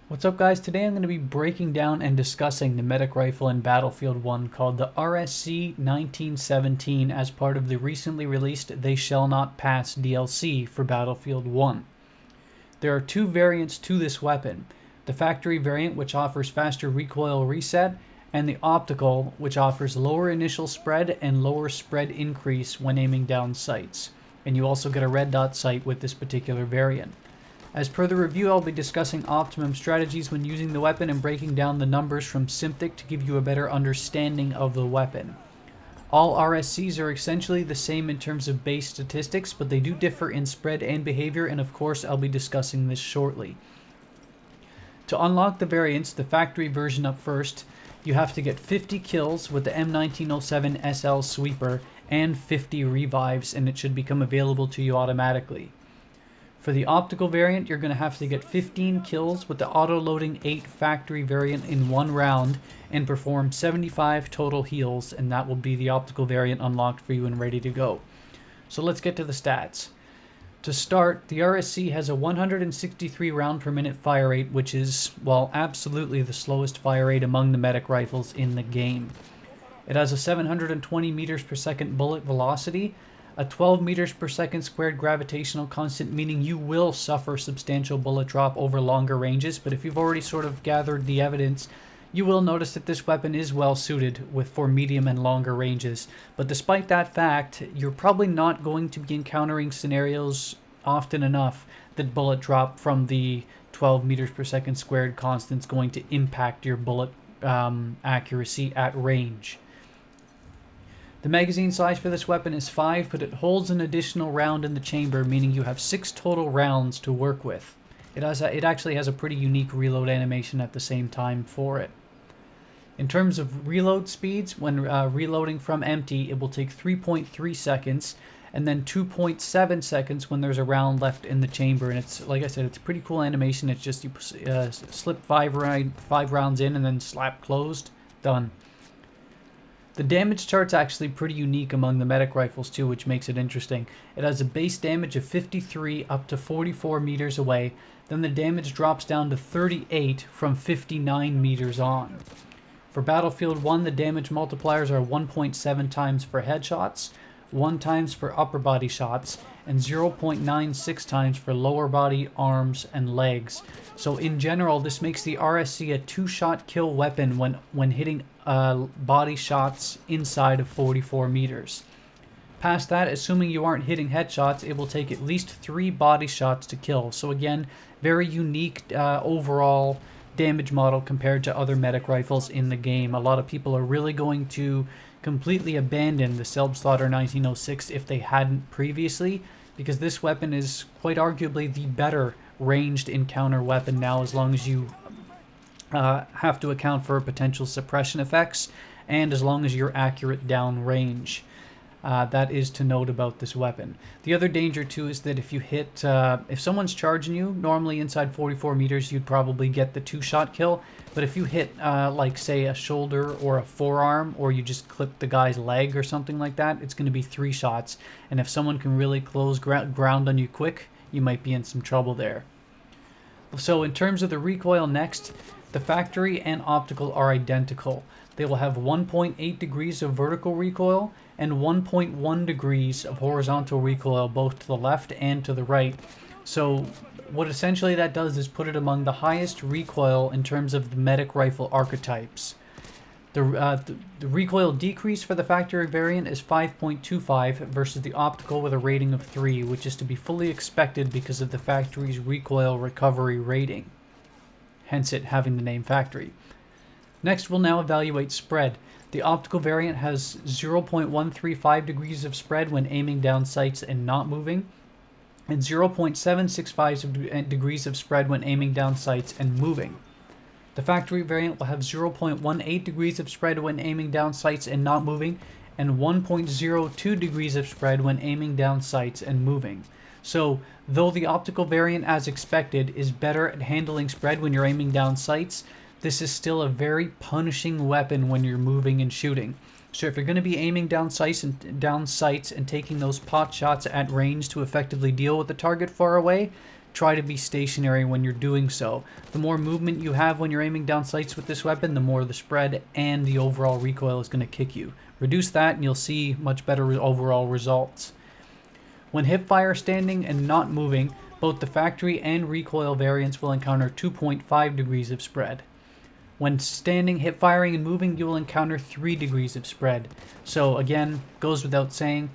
What's up, guys? Today I'm going to be breaking down and discussing the medic rifle in Battlefield 1 called the RSC 1917 as part of the recently released They Shall Not Pass DLC for Battlefield 1. There are two variants to this weapon: the factory variant, which offers faster recoil reset, and the optical, which offers lower initial spread and lower spread increase when aiming down sights. And you also get a red dot sight with this particular variant. As per the review, I'll be discussing optimum strategies when using the weapon and breaking down the numbers from Synthic to give you a better understanding of the weapon. All RSCs are essentially the same in terms of base statistics, but they do differ in spread and behavior, and of course I'll be discussing this shortly. To unlock the variants, the factory version up first, you have to get 50 kills with the M1907 SL Sweeper and 50 revives, and it should become available to you automatically. For the optical variant, you're going to have to get 15 kills with the auto-loading 8 factory variant in one round and perform 75 total heals, and that will be the optical variant unlocked for you and ready to go. So let's get to the stats. To start, the RSC has a 163 round per minute fire rate, which is, well, absolutely the slowest fire rate among the medic rifles in the game. It has a 720 meters per second bullet velocity, a 12 meters per second squared gravitational constant, meaning you will suffer substantial bullet drop over longer ranges, but if you've already sort of gathered the evidence, you will notice that this weapon is well suited for medium and longer ranges. But despite that fact, you're probably not going to be encountering scenarios often enough that bullet drop from the 12 meters per second squared constant is going to impact your bullet accuracy at range. The magazine size for this weapon is 5, but it holds an additional round in the chamber, meaning you have 6 total rounds to work with. It actually has a pretty unique reload animation at the same time for it. In terms of reload speeds, when reloading from empty, it will take 3.3 seconds, and then 2.7 seconds when there's a round left in the chamber. And it's, like I said, it's a pretty cool animation. It's just you slip 5 rounds in and then slap closed, done. The damage chart's actually pretty unique among the medic rifles too, which makes it interesting. It has a base damage of 53 up to 44 meters away, then the damage drops down to 38 from 59 meters on. For Battlefield 1, the damage multipliers are 1.7 times for headshots, 1 times for upper body shots, and 0.96 times for lower body, arms, and legs. So in general, this makes the RSC a 2-shot kill weapon when hitting body shots inside of 44 meters. Past that, assuming you aren't hitting headshots, it will take at least 3 body shots to kill. So again, very unique overall damage model compared to other medic rifles in the game. A lot of people are really going to completely abandon the Selbstslaughter 1906 if they hadn't previously, because this weapon is quite arguably the better ranged encounter weapon now, as long as you have to account for potential suppression effects and as long as you're accurate down range. That is to note about this weapon. The other danger too is that if you hit, if someone's charging you, normally inside 44 meters you'd probably get the 2-shot kill, but if you hit like say a shoulder or a forearm, or you just clip the guy's leg or something like that, it's going to be 3 shots, and if someone can really close ground on you quick, you might be in some trouble there. So in terms of the recoil next, the factory and optical are identical. They will have 1.8 degrees of vertical recoil and 1.1 degrees of horizontal recoil, both to the left and to the right. So what essentially that does is put it among the highest recoil in terms of the medic rifle archetypes. The recoil decrease for the factory variant is 5.25 versus the optical with a rating of 3, which is to be fully expected because of the factory's recoil recovery rating, hence it having the name factory. Next, we'll now evaluate spread. The optical variant has 0.135 degrees of spread when aiming down sights and not moving, and 0.765 degrees of spread when aiming down sights and moving. The factory variant will have 0.18 degrees of spread when aiming down sights and not moving, and 1.02 degrees of spread when aiming down sights and moving. So, though the optical variant, as expected, is better at handling spread when you're aiming down sights, this is still a very punishing weapon when you're moving and shooting. So if you're going to be aiming down sights and taking those pot shots at range to effectively deal with the target far away, try to be stationary when you're doing so. The more movement you have when you're aiming down sights with this weapon, the more the spread and the overall recoil is going to kick you. Reduce that and you'll see much better overall results. When hipfire standing and not moving, both the factory and recoil variants will encounter 2.5 degrees of spread. When standing, hip firing, and moving, you will encounter 3 degrees of spread. So again, goes without saying,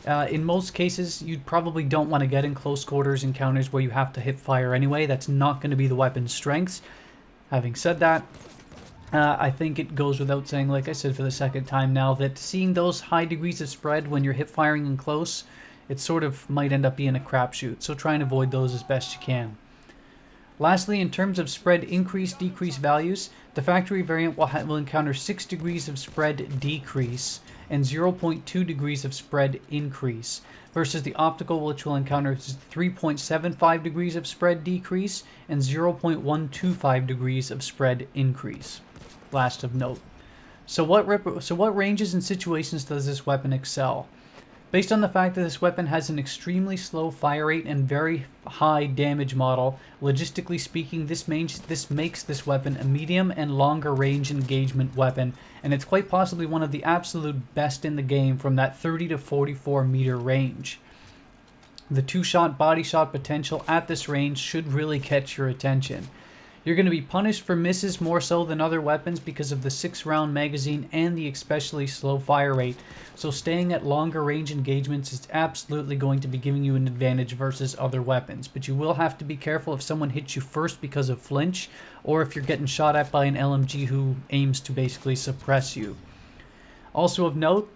in most cases, you probably don't want to get in close quarters encounters where you have to hip fire anyway. That's not going to be the weapon's strengths. Having said that, I think it goes without saying, like I said for the second time now, that seeing those high degrees of spread when you're hip firing in close, it sort of might end up being a crapshoot. So try and avoid those as best you can. Lastly, in terms of spread increase-decrease values, the factory variant will encounter 6 degrees of spread decrease and 0.2 degrees of spread increase, versus the optical, which will encounter 3.75 degrees of spread decrease and 0.125 degrees of spread increase. Last of note. So what ranges and situations does this weapon excel? Based on the fact that this weapon has an extremely slow fire rate and very high damage model, logistically speaking, this makes this weapon a medium and longer range engagement weapon, and it's quite possibly one of the absolute best in the game from that 30 to 44 meter range. The 2-shot body shot potential at this range should really catch your attention. You're going to be punished for misses more so than other weapons because of the 6-round magazine and the especially slow fire rate, so staying at longer range engagements is absolutely going to be giving you an advantage versus other weapons, but you will have to be careful if someone hits you first because of flinch, or if you're getting shot at by an LMG who aims to basically suppress you. Also of note,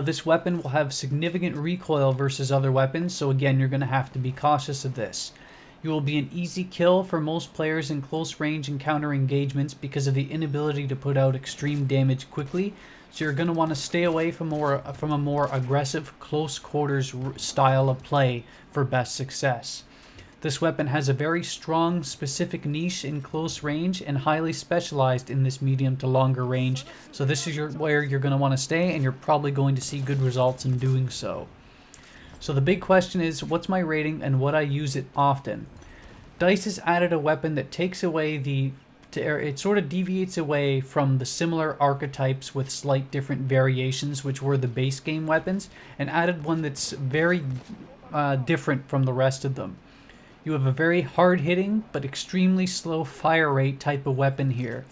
this weapon will have significant recoil versus other weapons, so again, you're going to have to be cautious of this. You will be an easy kill for most players in close range encounter engagements because of the inability to put out extreme damage quickly, so you're going to want to stay away from a more aggressive close quarters style of play for best success. This weapon has a very strong specific niche in close range and highly specialized in this medium to longer range, so this is where you're going to want to stay, and you're probably going to see good results in doing so. So the big question is, what's my rating and would I use it often? DICE has added a weapon that takes away it sort of deviates away from the similar archetypes with slight different variations, which were the base game weapons, and added one that's very different from the rest of them. You have a very hard-hitting but extremely slow fire rate type of weapon here.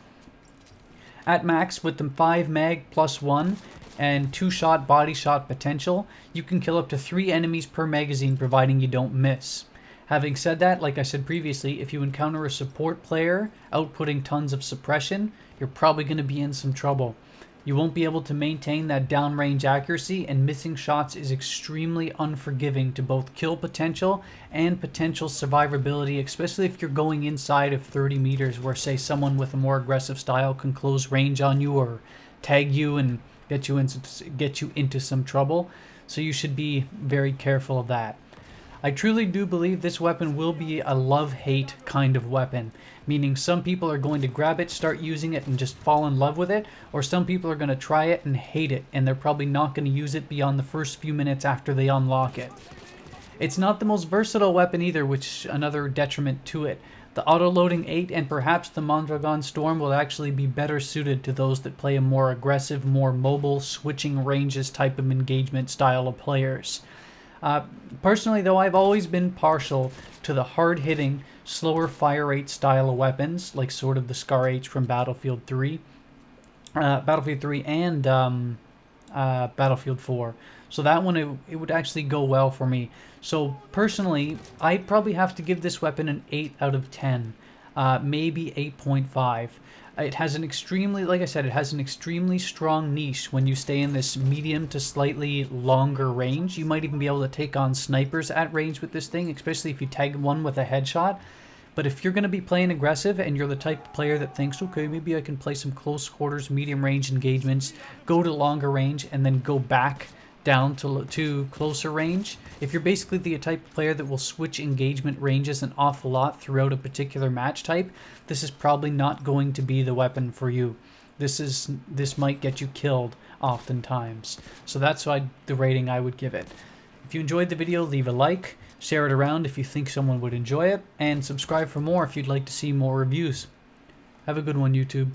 At max, with the 5 mag plus 1 and 2-shot body shot potential, you can kill up to 3 enemies per magazine providing you don't miss. Having said that, like I said previously, if you encounter a support player outputting tons of suppression, you're probably going to be in some trouble. You won't be able to maintain that downrange accuracy, and missing shots is extremely unforgiving to both kill potential and potential survivability, especially if you're going inside of 30 meters where, say, someone with a more aggressive style can close range on you or tag you and get you into some trouble. So you should be very careful of that. I truly do believe this weapon will be a love-hate kind of weapon, meaning some people are going to grab it, start using it, and just fall in love with it, or some people are going to try it and hate it, and they're probably not going to use it beyond the first few minutes after they unlock it. It's not the most versatile weapon either, which is another detriment to it. The auto-loading 8 and perhaps the Mondragon Storm will actually be better suited to those that play a more aggressive, more mobile, switching ranges type of engagement style of players. Personally, though, I've always been partial to the hard-hitting, slower fire rate style of weapons, like sort of the Scar H from Battlefield 3 and Battlefield 4. So that one, it would actually go well for me. So personally, I'd probably have to give this weapon an 8 out of 10, maybe 8.5. It has an extremely, like I said, it has an extremely strong niche when you stay in this medium to slightly longer range. You might even be able to take on snipers at range with this thing, especially if you tag one with a headshot. But if you're going to be playing aggressive and you're the type of player that thinks, okay, maybe I can play some close quarters, medium range engagements, go to longer range, and then go back down to closer range. If you're basically the type of player that will switch engagement ranges an awful lot throughout a particular match type, this is probably not going to be the weapon for you. This might get you killed oftentimes. So that's why the rating I would give it. If you enjoyed the video, leave a like, Share it around if you think someone would enjoy it, and subscribe for more if you'd like to see more reviews. Have a good one, YouTube.